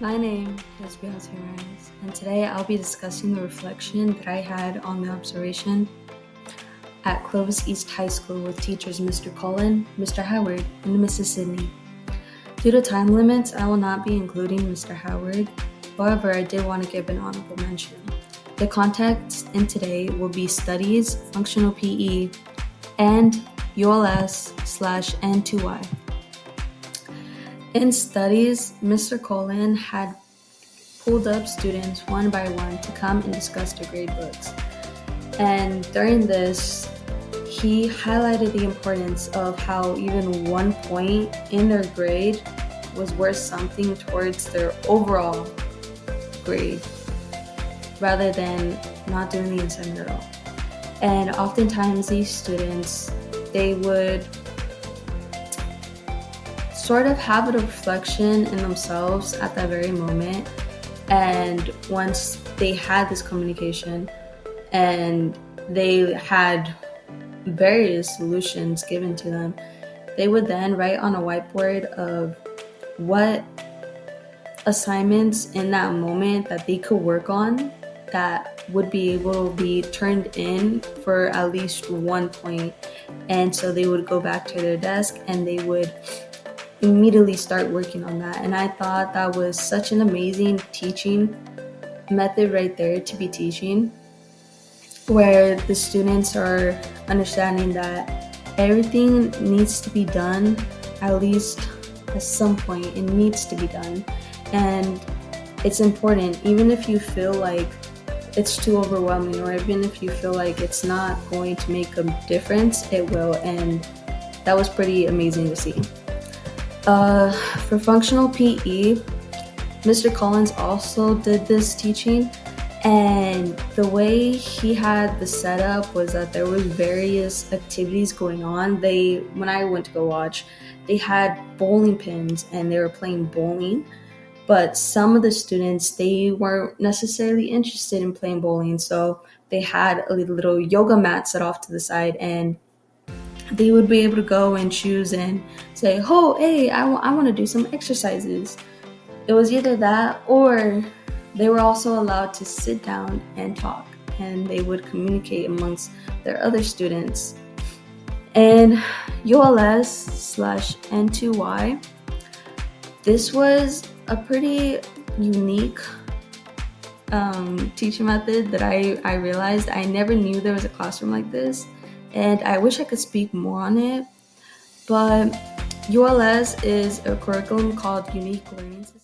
My name is Beyonce Reyes, and today I'll be discussing the reflection that I had on the observation at Clovis East High School with teachers Mr. Cullen, Mr. Howard, and Mrs. Sidney. Due to time limits, I will not be including Mr. Howard. However, I did want to give an honorable mention. The context in today will be studies, functional PE, and ULS/N2Y. In studies, Mr. Cullen had pulled up students one by one to come and discuss their grade books. And during this, he highlighted the importance of how even 1 point in their grade was worth something towards their overall grade, rather than not doing the assignment at all. And oftentimes these students, they would sort of have a reflection in themselves at that very moment. And once they had this communication and they had various solutions given to them, they would then write on a whiteboard of what assignments in that moment that they could work on that would be able to be turned in for at least 1 point. And so they would go back to their desk and they would immediately start working on that. And I thought that was such an amazing teaching method right there to be teaching, where the students are understanding that everything needs to be done at least at some point. It needs to be done, and it's important. Even if you feel like it's too overwhelming, or even if you feel like it's not going to make a difference, it will. And that was pretty amazing to see. For functional PE, Mr. Collins also did this teaching, and the way he had the setup was that there was various activities going on. When I went to go watch, they had bowling pins and they were playing bowling, but some of the students, they weren't necessarily interested in playing bowling, so they had a little yoga mat set off to the side, and they would be able to go and choose and say, oh, hey, I want to do some exercises. It was either that, or they were also allowed to sit down and talk, and they would communicate amongst their other students. And ULS/N2Y, this was a pretty unique teaching method that I realized. I never knew there was a classroom like this, and I wish I could speak more on it. But ULS is a curriculum called Unique Learning System.